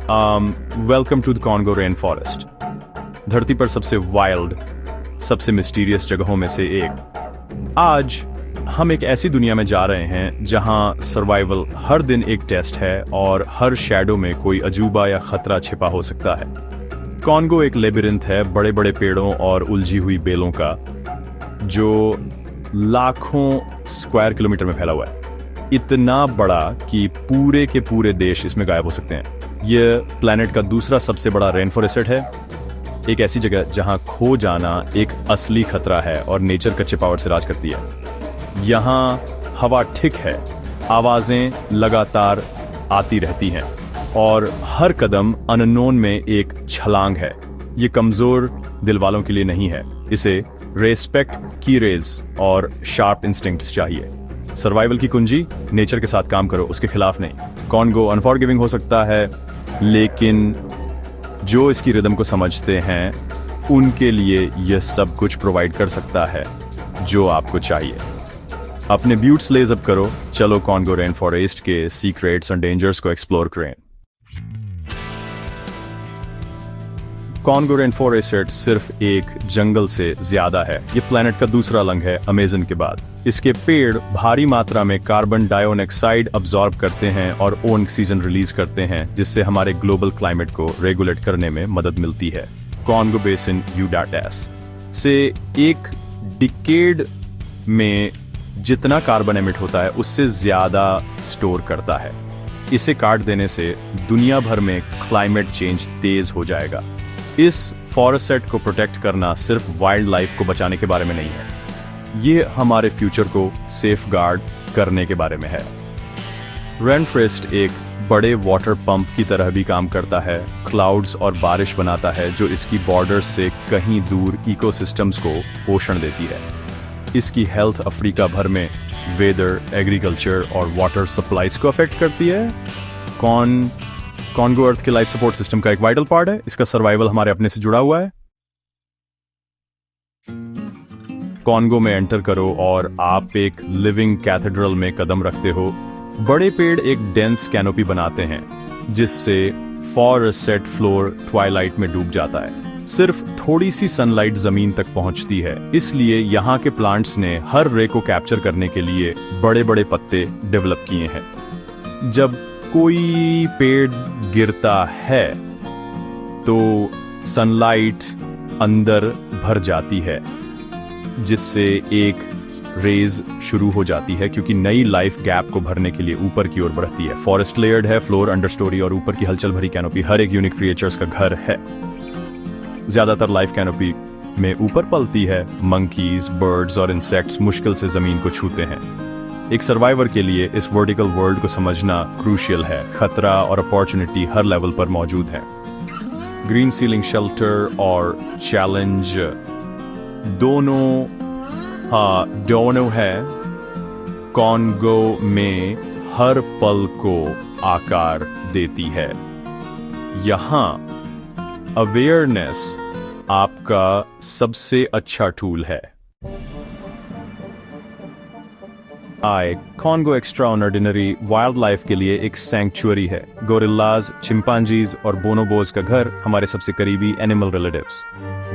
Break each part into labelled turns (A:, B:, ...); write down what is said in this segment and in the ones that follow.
A: Welcome to the Congo rain forest. धरती पर सबसे वाइल्ड, सबसे मिस्टीरियस जगहों में से एक। आज हम एक ऐसी दुनिया में जा रहे हैं जहां सर्वाइवल हर दिन एक टेस्ट है और हर शैडो में कोई अजूबा या खतरा छिपा हो सकता है। कॉन्गो एक लेबिरिंथ है बड़े बड़े पेड़ों और उलझी हुई बेलों का, जो लाखों स्क्वायर किलोमीटर में फैला हुआ है। इतना बड़ा कि पूरे के पूरे देश इसमें गायब हो सकते हैं। यह प्लैनेट का दूसरा सबसे बड़ा रेन फॉरेस्ट है, एक ऐसी जगह जहां खो जाना एक असली खतरा है और नेचर कच्चे पावर से राज करती है। यहाँ हवा ठीक है, आवाजें लगातार आती रहती हैं और हर कदम अननोन में एक छलांग है। ये कमजोर दिल वालों के लिए नहीं है, इसे रेस्पेक्ट की रेज और शार्प इंस्टिंक्ट्स चाहिए। सर्वाइवल की कुंजी नेचर के साथ काम करो, उसके खिलाफ नहीं। कॉन्गो अनफॉरगिविंग हो सकता है, लेकिन जो इसकी रिदम को समझते हैं उनके लिए यह सब कुछ प्रोवाइड कर सकता है जो आपको चाहिए। अपने ब्यूट्स लेज अप करो, चलो कॉन्गो रेन फॉरेस्ट के सीक्रेट्स और डेंजर्स को एक्सप्लोर करें। कॉन्गो रेन फॉरेस्ट सिर्फ एक जंगल से ज्यादा है। ये प्लैनेट का दूसरा लंग है अमेज़न के बाद। इसके पेड़ भारी मात्रा में कार्बन डाइऑक्साइड अब्सॉर्ब करते हैं और ऑक्सीजन रिलीज करते हैं, जिससे हमारे ग्लोबल क्लाइमेट को रेगुलेट करने में मदद मिलती है। कॉन्गो बेसिन यूडाटेस से एक डिकेड में जितना कार्बन एमिट होता है उससे ज्यादा स्टोर करता है। इसे काट देने से दुनिया भर में क्लाइमेट चेंज तेज हो जाएगा। इस फॉरेस्ट को प्रोटेक्ट करना सिर्फ वाइल्ड लाइफ को बचाने के बारे में नहीं है, ये हमारे फ्यूचर को सेफ गार्ड करने के बारे में है। रेन फॉरेस्ट एक बड़े वाटर पंप की तरह भी काम करता है, क्लाउड्स और बारिश बनाता है जो इसकी बॉर्डर्स से कहीं दूर इकोसिस्टम्स को पोषण देती है। इसकी हेल्थ अफ्रीका भर में वेदर, एग्रीकल्चर और वाटर सप्लाईज को अफेक्ट करती है। कॉन्गो अर्थ के लाइफ सपोर्ट सिस्टम का एक वाइटल पार्ट है, इसका सर्वाइवल हमारे अपने से जुड़ा हुआ है। कॉन्गो में एंटर करो और आप एक लिविंग कैथेड्रल में कदम रखते हो। बड़े पेड़ एक डेंस कैनोपी बनाते हैं जिससे फॉरेस्ट फ्लोर ट्वाइलाइट में डूब जाता है। सिर्फ थोड़ी सी सनलाइट जमीन तक पहुंचती है, इसलिए यहाँ के प्लांट्स ने हर रे को कैप्चर करने के लिए बड़े बड़े पत्ते डेवलप किए हैं। जब कोई पेड़ गिरता है तो सनलाइट अंदर भर जाती है, जिससे एक रेज शुरू हो जाती है, क्योंकि नई लाइफ गैप को भरने के लिए ऊपर की ओर बढ़ती है। फॉरेस्ट लेयर्ड है, फ्लोर, अंडरस्टोरी और ऊपर की हलचल भरी कैनोपी हर एक यूनिक क्रिएचर्स का घर है। ज्यादातर लाइफ कैनोपी में ऊपर पलती है। मंकीज, बर्ड्स और इंसेक्ट्स मुश्किल से जमीन को छूते हैं। एक सर्वाइवर के लिए इस वर्टिकल वर्ल्ड को समझना क्रूशियल है। खतरा और अपॉर्चुनिटी हर लेवल पर मौजूद है। ग्रीन सीलिंग शेल्टर और चैलेंज दोनों है। कॉन्गो में हर पल को आकार देती है। यहाँ अवेयरनेस आपका सबसे अच्छा टूल है। कॉन्गो एक्स्ट्राऑर्डिनरी वाइल्ड लाइफ के लिए एक सैंक्चुअरी है। गोरिल्लाज, चिंपांजीज और बोनोबोज का घर हमारे सबसे करीबी एनिमल रिलेटिव्स।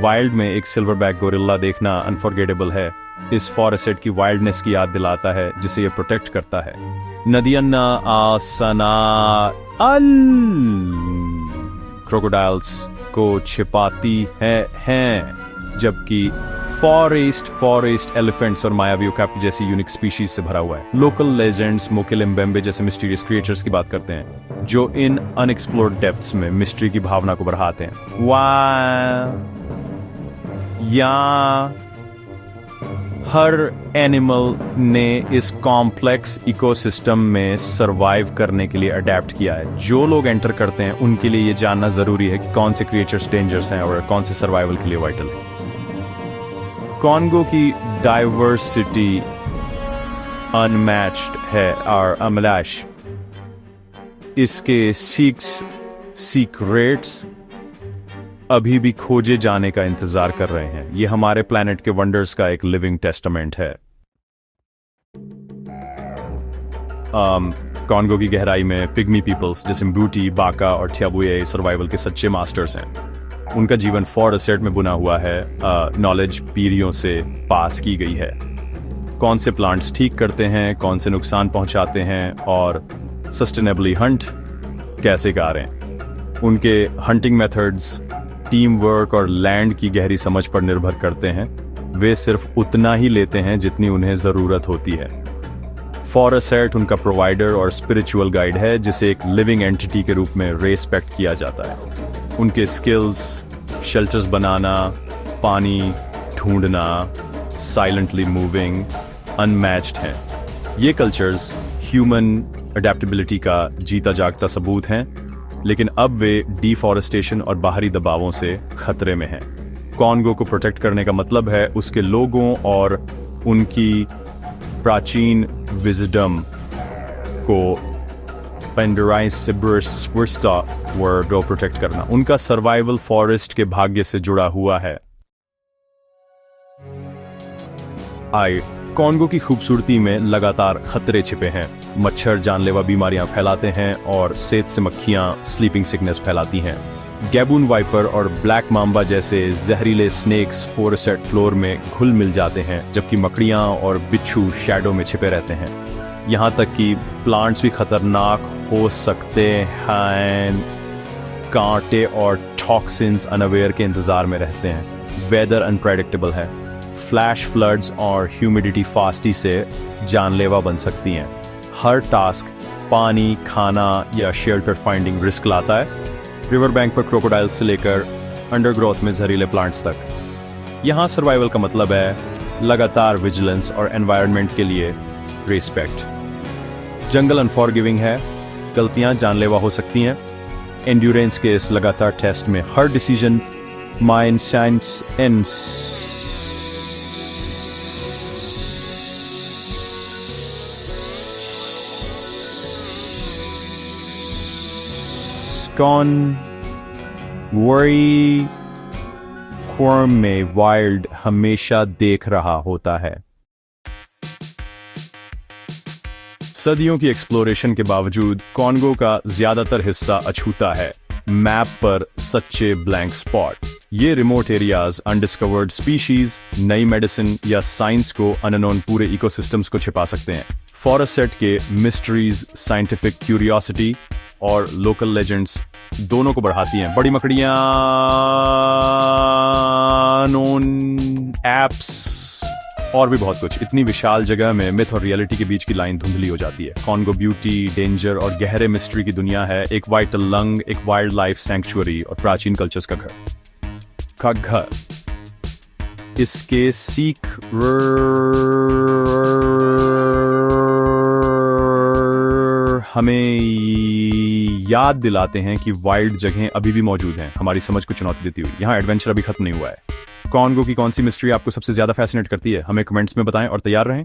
A: वाइल्ड में एक सिल्वरबैक गोरिल्ला देखना अनफॉरगेटेबल है। इस फॉरेस्ट की वाइल्डनेस की याद दिलाता है जिसे ये प्रोटेक्ट करता है। नदियन्ना आसना क्रोकोडाइल्स को छिपाती हैं, जबकि फॉरेस्ट एलिफेंट्स और मायावी ओकापी जैसी यूनिक स्पीशीज से भरा हुआ है। लोकल लेजेंड्स मोकेलेम्बेम्बे जैसे मिस्टीरियस क्रिएचर्स की बात करते हैं जो इन अनएक्सप्लोर्ड डेप्थ्स में मिस्ट्री की भावना को बढ़ाते हैं। हर एनिमल ने इस कॉम्प्लेक्स इकोसिस्टम में सरवाइव करने के लिए अडेप्ट किया है। जो लोग एंटर करते हैं उनके लिए ये जानना जरूरी है कि कौन से क्रिएचर्स डेंजर्स हैं और कौन से सर्वाइवल के लिए वाइटल है। कॉन्गो की डाइवर्सिटी अनमैच्ड है और अमलाश। इसके सीक्रेट्स अभी भी खोजे जाने का इंतजार कर रहे हैं। ये हमारे प्लैनेट के वंडर्स का एक लिविंग टेस्टामेंट है। कॉन्गो की गहराई में पिग्मी पीपल्स जैसे म्बूटी, बाका और थियाबुए सर्वाइवल के सच्चे मास्टर्स हैं। उनका जीवन फॉरेस्ट में बुना हुआ है, नॉलेज पीढ़ियों से पास की गई है। कौन से प्लांट्स ठीक करते हैं, कौन से नुकसान पहुंचाते हैं और सस्टेनेबली हंट कैसे करें। उनके हंटिंग मेथड्स टीम वर्क और लैंड की गहरी समझ पर निर्भर करते हैं। वे सिर्फ उतना ही लेते हैं जितनी उन्हें ज़रूरत होती है। फॉरेस्ट उनका प्रोवाइडर और स्पिरिचुअल गाइड है, जिसे एक लिविंग एंटिटी के रूप में रेस्पेक्ट किया जाता है। उनके स्किल्स शेल्टर्स बनाना, पानी ढूंढना, साइलेंटली मूविंग अनमैच्ड हैं। ये कल्चर्स ह्यूमन अडेप्टेबिलिटी का जीता जागता सबूत हैं, लेकिन अब वे डिफॉरेस्टेशन और बाहरी दबावों से खतरे में हैं। कॉन्गो को प्रोटेक्ट करने का मतलब है उसके लोगों और उनकी प्राचीन विजडम को पेंडराइज सिब्रस्टा वर्ड को प्रोटेक्ट करना। उनका सर्वाइवल फॉरेस्ट के भाग्य से जुड़ा हुआ है। कॉन्गो की खूबसूरती में लगातार खतरे छिपे हैं। मच्छर जानलेवा बीमारियां फैलाते हैं और सेहत से मक्खियां स्लीपिंग सिकनेस फैलाती हैं। गैबून वाइपर और ब्लैक माम्बा जैसे जहरीले स्नेक्स फॉरेस्ट फ्लोर में घुल मिल जाते हैं, जबकि मकड़ियां और बिच्छू शैडो में छिपे रहते हैं। यहाँ तक कि प्लांट्स भी खतरनाक हो सकते हैं। कांटे और टॉक्सिन्स अनअवेयर के इंतजार में रहते हैं। वेदर अनप्रेडिक्टेबल है। फ्लैश फ्लड्स और ह्यूमिडिटी फास्टी से जानलेवा बन सकती हैं। हर टास्क पानी, खाना या शेल्टर फाइंडिंग रिस्क लाता है। रिवर बैंक पर क्रोकोडाइल्स से लेकर अंडरग्रोथ में जहरीले प्लांट्स तक। यहाँ सर्वाइवल का मतलब है लगातार विजिलेंस और एनवायरनमेंट के लिए रिस्पेक्ट। जंगल अनफॉरगिविंग है, गलतियाँ जानलेवा हो सकती हैं। एंड्योरेंस के इस लगातार टेस्ट में हर decision mind science and worry क्वर्म में वाइल्ड हमेशा देख रहा होता है। सदियों की एक्सप्लोरेशन के बावजूद कॉन्गो का ज्यादातर हिस्सा अछूता है। मैप पर सच्चे ब्लैंक स्पॉट। ये रिमोट एरियाज अनडिस्कवर्ड स्पीशीज, नई मेडिसिन या साइंस को अननोन पूरे इकोसिस्टम्स को छिपा सकते हैं। फॉरेस्ट के मिस्ट्रीज साइंटिफिक क्यूरियोसिटी और लोकल लेजेंड्स दोनों को बढ़ाती हैं। बड़ी मकड़ियां, नोन एप्स और भी बहुत कुछ। इतनी विशाल जगह में मिथ और रियलिटी के बीच की लाइन धुंधली हो जाती है। कॉन्गो ब्यूटी, डेंजर और गहरे मिस्ट्री की दुनिया है। एक वाइटल लंग, एक वाइल्ड लाइफ सैंक्चुअरी और प्राचीन कल्चर्स का घर। इसके सीख हमें याद दिलाते हैं कि वाइल्ड जगहें अभी भी मौजूद हैं, हमारी समझ को चुनौती देती हुई। यहाँ एडवेंचर अभी खत्म नहीं हुआ है। कॉन्गो की कौन सी मिस्ट्री आपको सबसे ज्यादा फैसिनेट करती है? हमें कमेंट्स में बताएं और तैयार रहें।